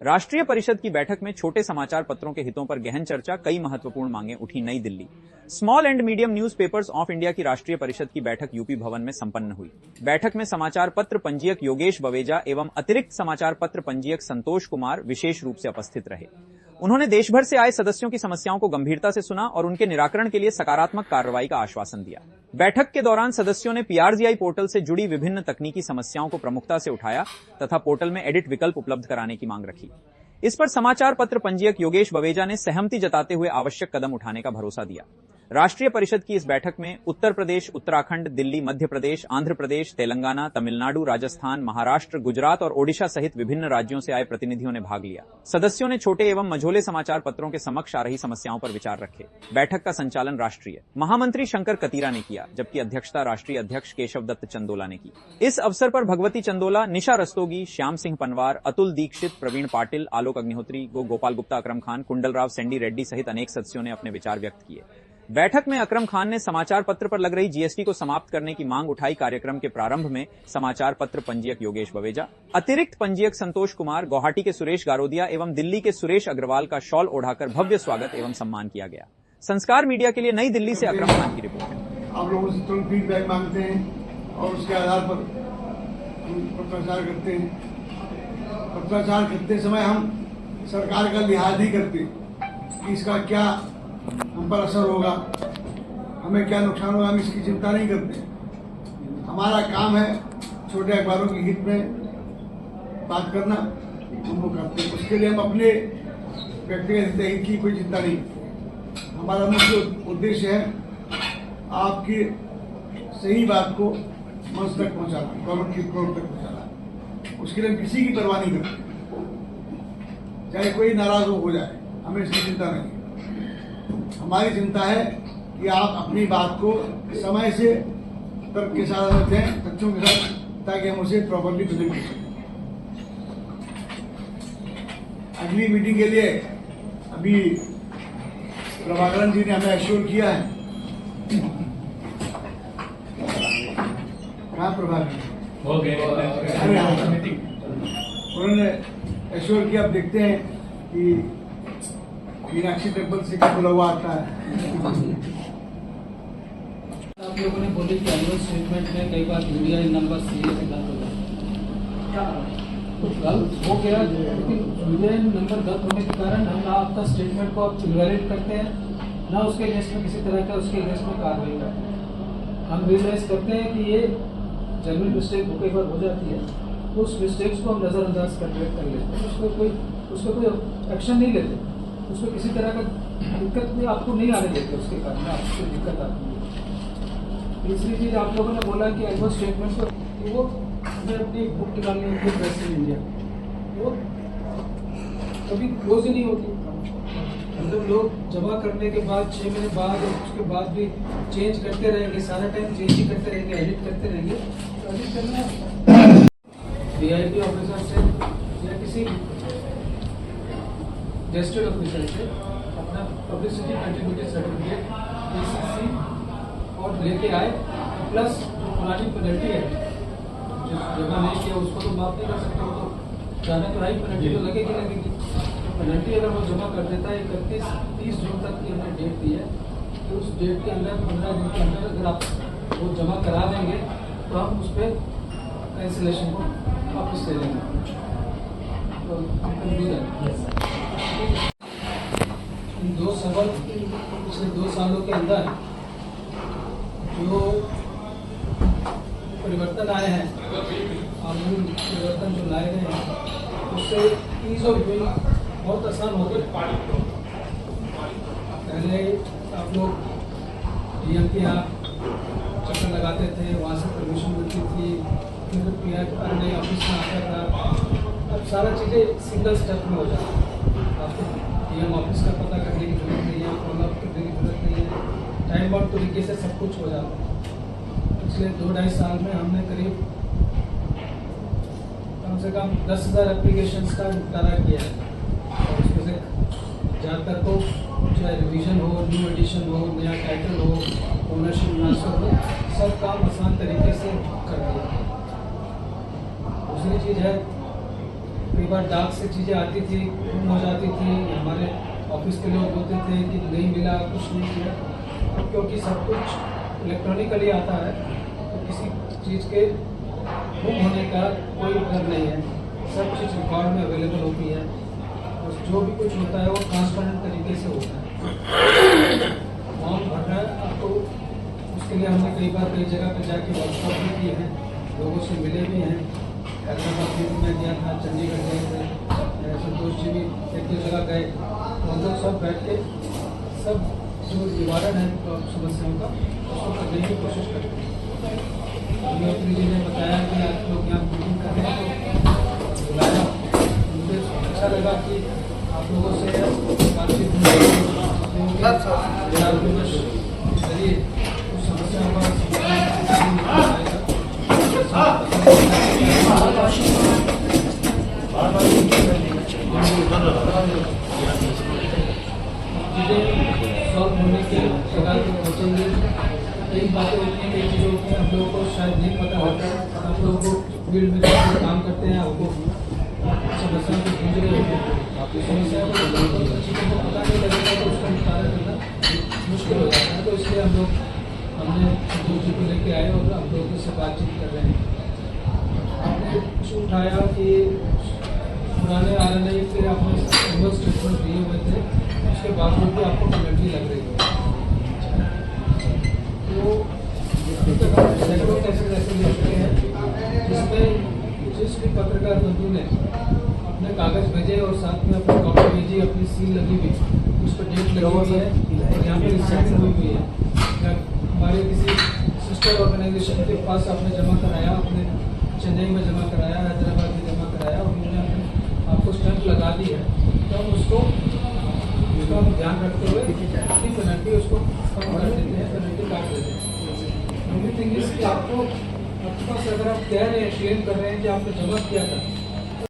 राष्ट्रीय परिषद की बैठक में छोटे समाचार पत्रों के हितों पर गहन चर्चा, कई महत्वपूर्ण मांगे उठी। नई Delhi. Small and medium newspapers of India की राष्ट्रीय परिषद की बैठक यूपी भवन में संपन्न हुई। बैठक में समाचार पत्र पंजीयक योगेश बवेजा एवं अतिरिक्त समाचार पत्र पंजीयक संतोष कुमार विशेष रूप से उपस्थित रहे। उन्होंने देश भर से आए सदस्यों की समस्याओं को गंभीरता से सुना और उनके निराकरण के लिए सकारात्मक कार्रवाई का आश्वासन दिया। बैठक के दौरान सदस्यों ने पीआरजीआई पोर्टल से जुड़ी विभिन्न तकनीकी समस्याओं को प्रमुखता से उठाया तथा पोर्टल में एडिट विकल्प उपलब्ध कराने की मांग रखी। इस पर समाचार पत्र पंजीयक योगेश बवेजा ने सहमति जताते हुए आवश्यक कदम उठाने का भरोसा दिया। राष्ट्रीय परिषद की इस बैठक में उत्तर प्रदेश, उत्तराखंड, दिल्ली, मध्य प्रदेश, आंध्र प्रदेश, तेलंगाना, तमिलनाडु, राजस्थान, महाराष्ट्र, गुजरात और ओडिशा सहित विभिन्न राज्यों से आए प्रतिनिधियों ने भाग लिया। सदस्यों ने छोटे एवं मझोले समाचार पत्रों के समक्ष आ रही समस्याओं पर विचार रखे। बैठक का संचालन राष्ट्रीय महामंत्री शंकर कतीरा ने किया, जबकि अध्यक्षता राष्ट्रीय अध्यक्ष केशव दत्त चंदोला ने की। इस अवसर पर भगवती चंदोला, निशा रस्तोगी, श्याम सिंह पनवार, अतुल दीक्षित, प्रवीण पाटिल, आलोक अग्निहोत्री, गोपाल गुप्ता, अकरम खान, कुंडल राव, सेंडी रेड्डी सहित अनेक सदस्यों ने अपने विचार व्यक्त किए। बैठक में अकरम खान ने समाचार पत्र पर लग रही जीएसटी को समाप्त करने की मांग उठाई। कार्यक्रम के प्रारंभ में समाचार पत्र पंजीयक योगेश बवेजा, अतिरिक्त पंजीयक संतोष कुमार, गुवाहाटी के सुरेश गारोदिया एवं दिल्ली के सुरेश अग्रवाल का शॉल ओढ़ाकर भव्य स्वागत एवं सम्मान किया गया। संस्कार मीडिया के लिए नई दिल्ली से अकरम खान की रिपोर्ट है। आप लोगों से तुरंत फीडबैक मांगते हैं और उसके आधार पर पत्राचार करते हैं। पत्राचार करते समय हम सरकार का लिहाज नहीं करते कि इसका क्या हम पर असर होगा, हमें क्या नुकसान होगा, हम इसकी चिंता नहीं करते। हमारा काम है छोटे अखबारों के हित में बात करना, हम वो करते हैं। उसके लिए हम अपने व्यक्तिगत हित की कोई चिंता नहीं। हमारा मुख्य उद्देश्य है आपकी सही बात को मंच तक पहुंचाना, गवर्नमेंट की फ्लोर तक पहुंचाना। उसके लिए किसी की परवाह नहीं करते, चाहे कोई नाराज हो जाए, हमें इसकी चिंता नहीं। हमारी चिंता है कि आप अपनी बात को समय से तर्क के साथ रखें, तथ्यों के साथ, ताकि हम उसे प्रॉपर्ली प्रेजेंट कर सकें। अगली मीटिंग के लिए अभी प्रभाकरन जी ने हमें एश्योर किया है। कहाँ प्रभाकरन? उन्होंने एश्योर किया। अब देखते हैं कि मीनाक्षी टेम्पल से क्या बुला हुआ आता है। आप लोगों ने बोले कि एनुअल स्टेटमेंट में कई बार यूडीआई नंबर सी गलत हो गया, तो गलत हो गया, लेकिन यूडीआई नंबर गलत होने के कारण हम ना आपका स्टेटमेंट को आप इवैल्यूएट करते हैं, ना उसके अगेंस्ट में किसी तरह का उसके अगेंस्ट में कार्रवाई करते हैं। हम रियलाइज करते हैं कि ये जनरल मिस्टेक कई बार हो जाती है, तो उस मिस्टेक्स को हम नज़रअंदाज कर लेते हैं, उसको कोई एक्शन नहीं लेते, उसमें किसी तरह का दिक्कत भी आपको नहीं आने देते, उसके कारण आपको दिक्कत आती है। तीसरी चीज़ आप लोगों ने बोला कि एनुअल स्टेटमेंट को वो हमें अपनी बुक निकालनी होती है प्रेस इन इंडिया, वो कभी क्लोज ही नहीं होती। मतलब लोग जमा करने के बाद 6 महीने बाद और उसके बाद भी चेंज करते रहेंगे, सारा टाइम चेंज ही करते रहेंगे, एडिट करते रहेंगे। तो एडिट करना वीआईपी ऑफिसर से या किसी गेस्टेड ऑफिसर से अपना पब्लिसिटी कंट्रीब्यूटेड सर्टिफिकेट पीसीसी और लेके आए, प्लस जो पुरानी पेनल्टी है जो जमा नहीं किया उसको तो माफ नहीं कर सकते, वो तो जाना तो है, पेनल्टी तो लगेगी। तो पेनल्टी अगर वो जमा कर देता है 31-30 जून तक की हमने डेट दी है, तो उस डेट के अंदर 15 दिन के अंदर अगर आप वो जमा करा देंगे तो हम उस पर कैंसिलेशन को वापस ले लेंगे। तो इन 2 साल पिछले 2 सालों के अंदर जो परिवर्तन आए हैं, आमूल परिवर्तन जो लाए गए हैं, उससे ईज ऑफ डूइंग बहुत आसान हो गया। पहले आप लोग डीएम के यहाँ चक्कर लगाते थे, वहाँ से परमिशन मिलती थी, फिर पीआरआई ऑफिस में आता था। अब सारा चीज़ें सिंगल स्टेप में हो जाता है। आपको डीएम ऑफिस का पता करने की जरूरत नहीं है, फॉलोअप करने की जरूरत नहीं है, टाइम बाउंड तरीके से सब कुछ हो जाता है। पिछले 2-2.5 साल में हमने करीब कम से कम 10,000 एप्लीकेशंस का निपटारा किया है, और उसमें से ज़्यादातर को चाहे रिवीजन हो, न्यू एडिशन हो, नया टाइटल हो, ओनरशिप ट्रांसफर हो, सब काम आसान तरीके से कर दिया। दूसरी चीज़ है कई बार डाक से चीज़ें आती थी, गुम हो जाती थी, हमारे ऑफिस के लोग होते थे कि नहीं मिला, कुछ नहीं किया। अब क्योंकि सब कुछ इलेक्ट्रॉनिकली आता है तो किसी चीज़ के गुम होने का कोई डर नहीं है, सब चीज़ रिकॉर्ड में अवेलेबल होती है और जो भी कुछ होता है वो ट्रांसपेरेंट तरीके से होता है। अमाउंट भर रहा है अब तो उसके लिए हमने कई बार कई जगह पर जाके वर्कशॉप भी किए हैं, लोगों से मिले भी हैं। हैदराबाद में गया था, चंडीगढ़ गए थे, संतोष जी भी एक दो जगह गए, तो हम लोग सब बैठ के सब जो निवारण है समस्याओं का उसको करने की कोशिश करते हैं। मुख्यमंत्री जी ने बताया कि आप लोग यहाँ मीटिंग कर रहे हैं तो बुलाया, मुझे अच्छा लगा कि आप लोगों से बातचीत जरिए उस समस्याओं का समाधान सॉल्व होने के प्रकार को पहुँचेंगे। कई बातें होती हैं, कई चीज़ें होती हैं हम लोगों को शायद नहीं पता होता है। आप लोगों को फील्ड में जो काम करते हैं आपको समस्याओं को जूझ रहे हैं, आपकी समस्या चीज़ों को पता नहीं लगेगा तो उसका निस्तारण करना मुश्किल हो जाता है। तो इसलिए हमने संतोष जी को लेके आए और आप लोगों से बातचीत कर रहे हैं। आपने कुछ उठाया कि पुराने RNI के आपने एनुअल स्टेटमेंट दिए हुए थे, उसके बावजूद भी आपको पेनल्टी लग रही है। तो सैकड़ों कैसे ले चुके हैं जिसमें जिस भी पत्रकार बंधु ने अपने कागज भेजे और साथ में अपनी कॉपी भेजी, अपनी सील लगी हुई, उस पर डेट लगी हुई है और यहाँ पर रिसाइनिंग हुई हुई है, या हमारे किसी सिस्टर ऑर्गेनाइजेशन के पास आपने जमा कराया, अपने चेन्नई में जमा कराया, हैदराबाद में जमा कराया और उन्होंने आपको स्टैंप लगा दी है, तो हम उसको ध्यान रखते हुए अपनी पेनल्टी उसको कम कर देते हैं, पेनल्टी काट देते हैं। ओनली थिंग इज कि आपको आपके पास अगर आप कह रहे हैं, क्लेम कर रहे हैं कि आपने जमा किया था